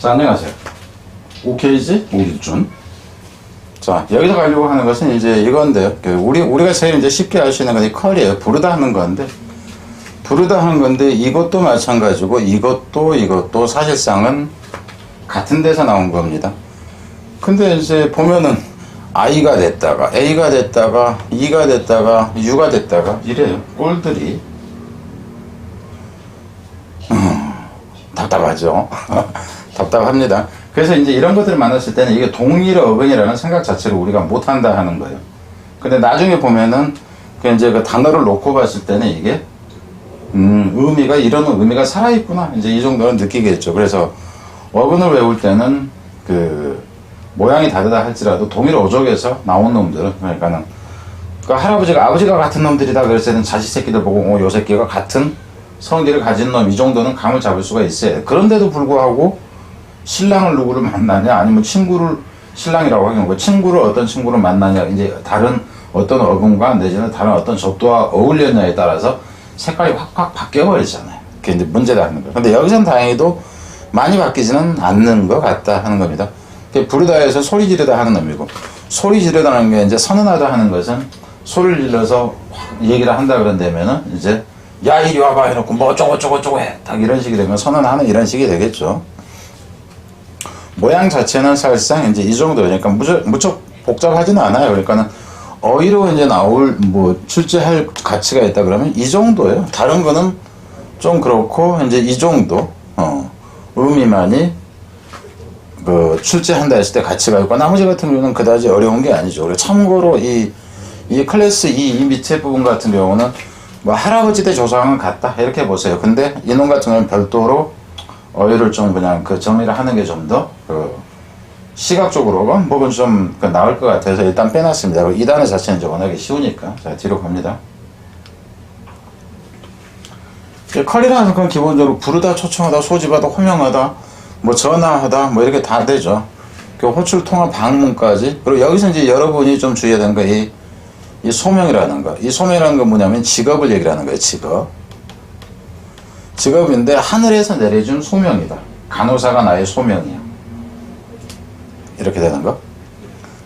자, 안녕하세요. 오케이지? 오기준. 자, 여기서 가려고 하는 것은 이제 이건데요. 우리가 제일 이제 쉽게 알 수 있는 건 이 컬이에요. 부르다 하는 건데, 이것도 마찬가지고, 이것도 사실상은 같은 데서 나온 겁니다. 근데 이제 보면은, I가 됐다가, A가 됐다가, E가 됐다가, U가 됐다가, 이래요. 꼴들이. 답답하죠. 답답합니다. 그래서 이제 이런 것들을 만났을 때는 이게 동일 어근이라는 생각 자체를 우리가 못한다 하는 거예요. 근데 나중에 보면은 이제 그 단어를 놓고 봤을 때는 이게 의미가 이런 의미가 살아있구나 이제 이 정도는 느끼겠죠. 그래서 어근을 외울 때는 그 모양이 다르다 할지라도 동일 어족에서 나온 놈들은 그러니까는 그 할아버지가 아버지가 같은 놈들이다 그랬을 때는 자식 새끼들 보고 요 새끼가 같은 성기를 가진 놈 이 정도는 감을 잡을 수가 있어요. 그런데도 불구하고 신랑을 누구를 만나냐 아니면 친구를 신랑이라고 하는 거 친구를 어떤 친구를 만나냐 이제 다른 어떤 어근과 내지는 다른 어떤 접도와 어울렸냐에 따라서 색깔이 확확 바뀌어 버리잖아요. 그게 이제 문제다 하는 거예요. 근데 여기선 다행히도 많이 바뀌지는 않는 것 같다 하는 겁니다. 부르다에서 소리 지르다 하는 의미고 소리 지르다는 게 이제 선언하다 하는 것은 소리를 질러서 얘기를 한다 그런다면은 이제 야 이리 와봐 해놓고 뭐 어쩌고 해 딱 이런 식이 되면 선언하는 이런 식이 되겠죠. 모양 자체는 사실상 이제 이 정도 그러니까 무척 복잡하지는 않아요. 그러니까는 어휘로 이제 나올 뭐 출제할 가치가 있다 그러면 이 정도예요. 다른 거는 좀 그렇고 이제 이 정도 의미만이 그 출제한다 했을 때 가치가 있고 나머지 같은 경우는 그다지 어려운 게 아니죠. 그리고 참고로 이 클래스 2 이 밑에 부분 같은 경우는 뭐 할아버지 대 조상은 같다 이렇게 보세요. 근데 이놈 같은 경우는 별도로 어휘를 좀 그냥 그 정리를 하는 게 좀 더 시각적으로 뭐는 좀 나을 것 같아서 일단 빼놨습니다. 이 단어 자체는 이제 워낙에 쉬우니까 자 뒤로 갑니다. 컬이라는 건 기본적으로 부르다, 초청하다, 소집하다, 호명하다, 뭐 전화하다, 뭐 이렇게 다 되죠. 그 호출, 통화, 방문까지. 그리고 여기서 이제 여러분이 좀 주의해야 되는 거 이 소명이라는 거. 이 소명이라는 건 뭐냐면 직업을 얘기를 하는 거예요. 직업인데 하늘에서 내려준 소명이다. 간호사가 나의 소명이야. 이렇게 되는 거.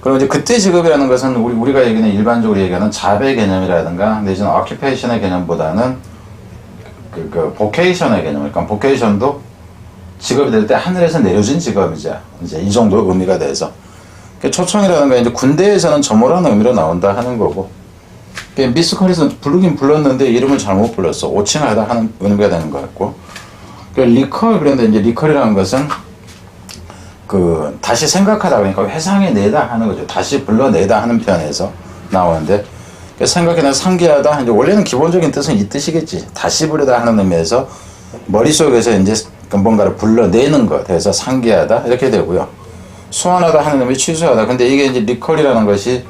그리고 이제 그때 직업이라는 것은 우리가 얘기하는 일반적으로 얘기하는 잡의 개념이라든가 내지는 occupation의 개념보다는 그 vocation의 개념. 그러니까 vocation도 직업이 될 때 하늘에서 내려준 직업이자 이제 이 정도 의미가 돼서 초청이라는 건 이제 군대에서는 점호라는 의미로 나온다 하는 거고 미스 컬에서 부르긴 불렀는데 이름을 잘못 불렀어. 오칭하다 하는 의미가 되는 것 같고 리컬 그런데 이제 리컬이라는 것은 그 다시 생각하다 그러니까 회상해 내다 하는 거죠. 다시 불러내다 하는 편에서 나오는데 생각해나 상기하다 이제 원래는 기본적인 뜻은 이 뜻이겠지. 다시 부르다 하는 의미에서 머릿속에서 이제 뭔가를 불러내는 것 해서 상기하다 이렇게 되고요. 소환하다 하는 의미 취소하다. 근데 이게 이제 리컬이라는 것이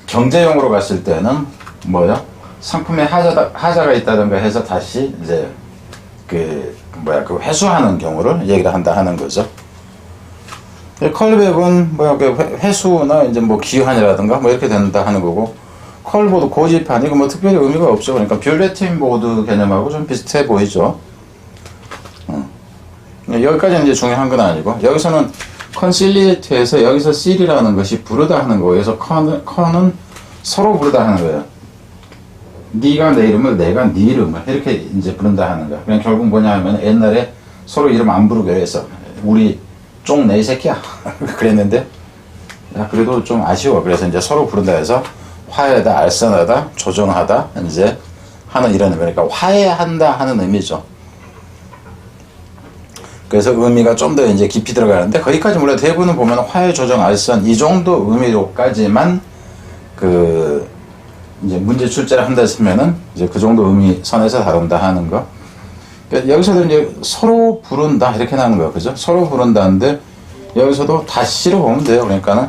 경제용으로 갔을 때는 뭐요? 상품에 하자가 있다든가 해서 다시 이제 그 회수하는 경우를 얘기를 한다 하는 거죠. 컬백은 회수나 이제 뭐 기환이라든가 뭐 이렇게 된다 하는 거고 컬보드 고집한 이거 뭐 특별히 의미가 없죠. 그러니까 뷰레틴 보드 개념하고 좀 비슷해 보이죠. 여기까지는 이제 중요한 건 아니고 여기서는 컨실리에이트에서 여기서 실이라는 것이 부르다 하는 거에서 컨은 서로 부르다 하는 거예요. 네가 내 이름을 내가 네 이름을 이렇게 이제 부른다 하는 거야. 그냥 결국 뭐냐 하면 옛날에 서로 이름 안 부르기로 했어. 우리 쫑 내 새끼야 그랬는데 야 그래도 좀 아쉬워. 그래서 이제 서로 부른다 해서 화해하다, 알선하다, 조정하다 이제 하는 이런 의미. 그러니까 화해한다 하는 의미죠. 그래서 의미가 좀 더 이제 깊이 들어가는데 거기까지 몰라도 대부분은 보면 화해, 조정, 알선 이 정도 의미로까지만 그 이제 문제 출제를 한다 했으면은 이제 그 정도 의미 선에서 다룬다 하는 거. 그러니까 여기서도 이제 서로 부른다 이렇게 나오는 거야, 그죠? 서로 부른다는데 여기서도 다시로 보면 돼요. 그러니까는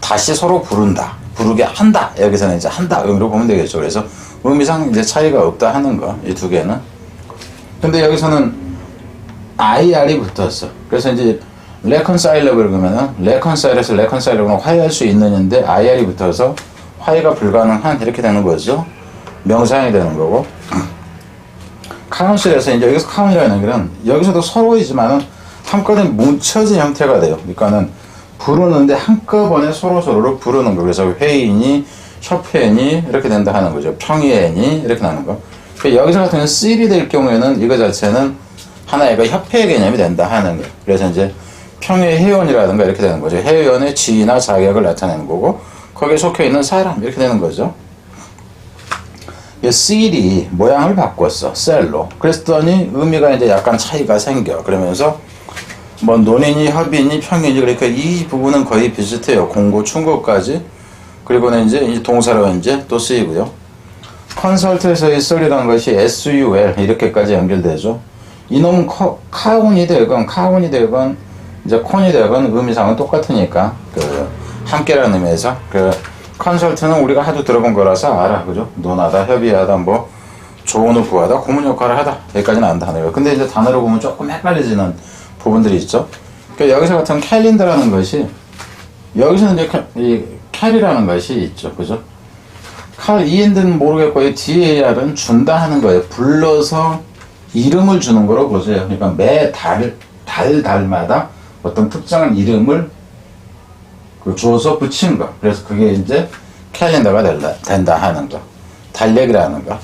다시 서로 부른다, 부르게 한다. 여기서는 이제 한다 의미로 보면 되겠죠. 그래서 의미상 이제 차이가 없다 하는 거, 이 두 개는. 근데 여기서는 IR이 붙었어. 그래서 이제 reconcilable 그러면은 reconcile에서 reconcileable 화해할 수 있느냐인데 IR이 붙어서 화해가 불가능한 이렇게 되는 거죠. 명사형이 되는 거고. 카운슬에서 이제 여기서 카운이라는 얘기는 여기서도 서로이지만은 한꺼번에 뭉쳐진 형태가 돼요. 그러니까는 부르는데 한꺼번에 서로서로를 부르는 거. 그래서 회인이, 협회니 이렇게 된다 하는 거죠. 평의회니 이렇게 나는 거. 그러니까 여기서 같은 경우는 씰이 될 경우에는 이거 자체는 하나의 그 협회 개념이 된다 하는 거예요. 그래서 이제 평의 회원이라든가 이렇게 되는 거죠. 회원의 지위나 자격을 나타내는 거고 거기에 속해 있는 사람 이렇게 되는 거죠. 씰이 모양을 바꿨어. 셀로. 그랬더니 의미가 이제 약간 차이가 생겨. 그러면서 뭐 논인이, 협인이, 평인이 그러니까 이 부분은 거의 비슷해요. 공고, 충고까지. 그리고는 이제 동사로 이제 또 쓰이고요. 컨설트에서의 썰이라는 것이 SUL 이렇게까지 연결되죠. 이놈은 카운이 되건 이제 콘이 되건 의미상은 똑같으니까 그 함께라는 의미에서 그 컨설트는 우리가 하도 들어본 거라서 알아, 그죠? 논하다, 협의하다, 뭐 조언을 구하다, 고문 역할을 하다 여기까지는 안다는 거예요. 근데 이제 단어로 보면 조금 헷갈려지는 부분들이 있죠. 그러니까 여기서 같은 캘린더라는 것이 여기서는 이제 이 캘이라는 것이 있죠, 그죠? 이엔드는 모르겠고 이 DAR은 준다 하는 거예요. 불러서 이름을 주는 거로 보세요. 그러니까 매 달마다 어떤 특정한 이름을 줘서 붙인 거. 그래서 그게 이제 캘린더가 된다 하는 거. 달력이라는 거.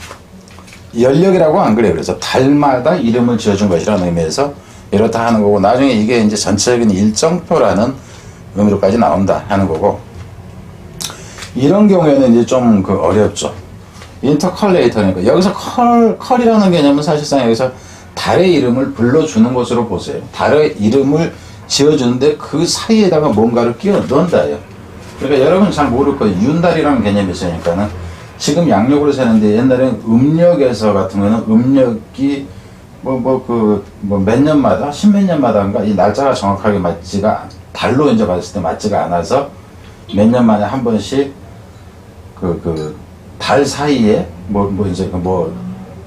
연력이라고 안 그래요. 그래서 달마다 이름을 지어준 것이라는 의미에서 이렇다 하는 거고, 나중에 이게 이제 전체적인 일정표라는 의미로까지 나온다 하는 거고, 이런 경우에는 이제 좀 어렵죠. 인터컬레이터니까. 여기서 컬이라는 개념은 사실상 여기서 달의 이름을 불러주는 것으로 보세요. 달의 이름을 지어주는데 그 사이에다가 뭔가를 끼워 넣는다요. 그러니까 여러분 잘 모를 거예요. 윤달이라는 개념이 있으니까는 지금 양력으로 세는데 옛날에는 음력에서 같은 거는 음력이 몇 년마다, 십몇 년마다인가 이 날짜가 정확하게 달로 이제 봤을 때 맞지가 않아서 몇 년 만에 한 번씩 달 사이에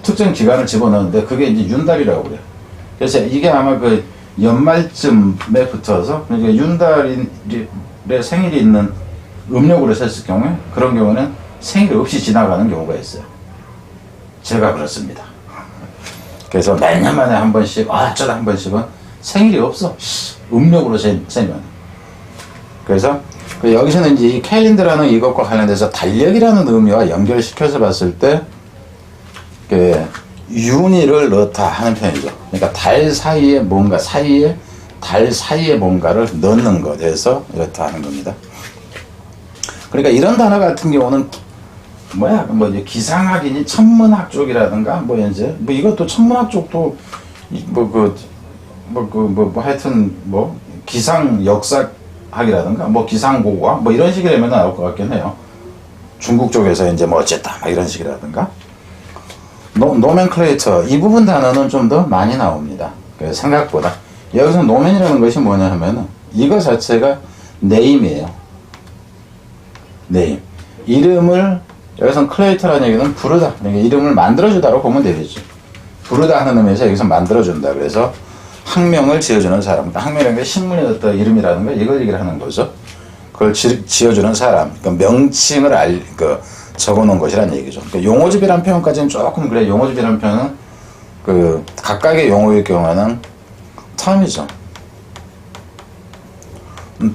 특정 기간을 집어넣는데 그게 이제 윤달이라고 그래요. 그래서 이게 아마 그 연말쯤에 붙어서 그러니까 윤달의 생일이 있는 음력으로 셌을 경우에 그런 경우는 생일 없이 지나가는 경우가 있어요. 제가 그렇습니다. 그래서 몇 년 만에 한 번씩 어쩌다 한 번씩은 생일이 없어. 음력으로 세면. 그래서 여기서는 이제 이 캘린더라는 이것과 관련돼서 달력이라는 의미와 연결시켜서 봤을 때 윤희를 넣다 하는 표현이죠. 그러니까 달 사이에 뭔가를 넣는 것에서 이렇다 하는 겁니다. 그러니까 이런 단어 같은 경우는 기상학이니 천문학 쪽이라든가 이것도 천문학 쪽도 하여튼 기상 역사학이라든가 기상고고학 이런 식이라면 나올 것 같긴 해요. 중국 쪽에서 이제 어쨌다 이런 식이라든가. 노멘클레이터 이 부분 단어는 좀 더 많이 나옵니다. 생각보다. 여기서 노멘이라는 것이 뭐냐 하면은 이거 자체가 네임이에요. 네임. 이름을 여기서는 클레이터라는 얘기는 부르다. 그러니까 이름을 만들어주다로 보면 되겠죠. 부르다 하는 의미에서 여기서 만들어준다. 그래서 학명을 지어주는 사람. 학명이라는 게 신문에 어떤 이름이라는 거 이걸 얘기를 하는 거죠. 그걸 지어주는 사람. 그러니까 명칭을 적어놓은 것이라는 얘기죠. 그러니까 용어집이라는 표현까지는 조금 그래. 용어집이라는 표현은 각각의 용어일 경우에는 텀이죠.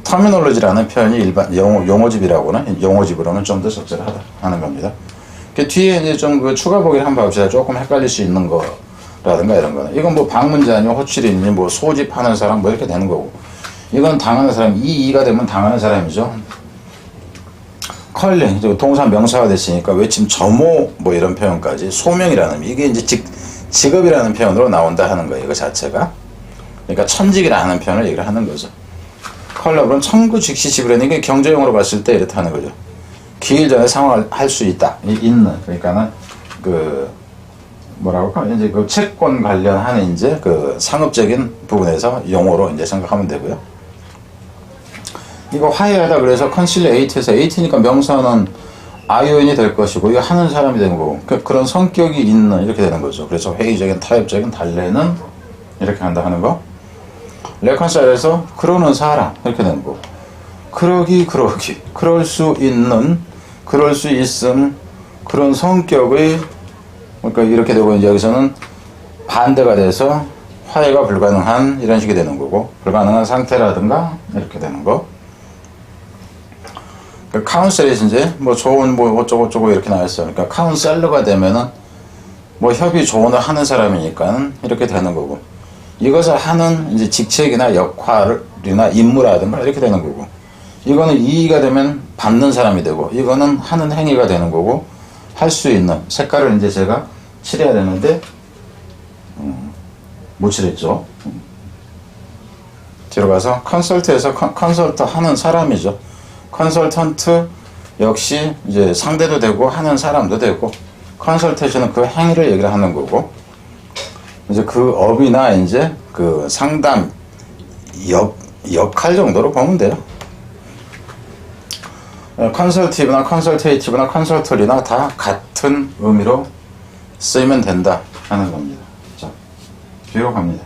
터미놀로지라는 표현이 일반 용어집으로는 좀 더 적절하다 하는 겁니다. 그 뒤에 이제 좀 추가 보기를 한번 봅시다. 조금 헷갈릴 수 있는 거라든가 이런 거는. 이건 방문자니 호출인이 소집하는 사람 이렇게 되는 거고. 이건 당하는 사람, 이가 되면 당하는 사람이죠. 컬링, 동사 명사가 됐으니까 외침 점호 이런 표현까지 소명이라는 의미. 이게 이제 직업이라는 표현으로 나온다 하는 거예요. 이거 자체가. 그러니까 천직이라는 표현을 얘기를 하는 거죠. 컬러블은 청구 즉시 지불하는 게 경제용어로 봤을 때 이렇다 하는 거죠. 기일 전에 상환을 할 수 있는. 그러니까는 이제 채권 관련하는 이제 상업적인 부분에서 용어로 이제 생각하면 되고요. 이거 화해하다 그래서 컨실리에이트에서 에이트니까 명사는 아이오인이 될 것이고 이거 하는 사람이 되는 거고 그런 성격이 있는 이렇게 되는 거죠. 그래서 회의적인 타협적인 달래는 이렇게 한다 하는 거. 레컨사일에서 그러는 사람 이렇게 되는 거. 그러기 그럴 수 있는 그럴 수 있음 그런 성격의 그러니까 이렇게 되고 이제 여기서는 반대가 돼서 화해가 불가능한 이런 식이 되는 거고, 불가능한 상태라든가 이렇게 되는 거. 그 카운셀이 이제 뭐 조언 뭐 어쩌고저쩌고 이렇게 나와있어요. 그러니까 카운셀러가 되면은 뭐 협의 조언을 하는 사람이니까 이렇게 되는 거고, 이것을 하는 이제 직책이나 역할이나 임무라든가 이렇게 되는 거고, 이거는 이의가 되면 받는 사람이 되고, 이거는 하는 행위가 되는 거고, 할 수 있는 색깔을 이제 제가 칠해야 되는데 못 칠했죠. 뒤로 가서 컨설트에서 컨설트 하는 사람이죠. 컨설턴트 역시 이제 상대도 되고 하는 사람도 되고, 컨설테이션은 그 행위를 얘기를 하는 거고, 이제 그 업이나 이제 그 상담 역할 정도로 보면 돼요. 컨설티브나 컨설테이티브나 컨설터리나 다 같은 의미로 쓰이면 된다 하는 겁니다. 자, 뒤로 갑니다.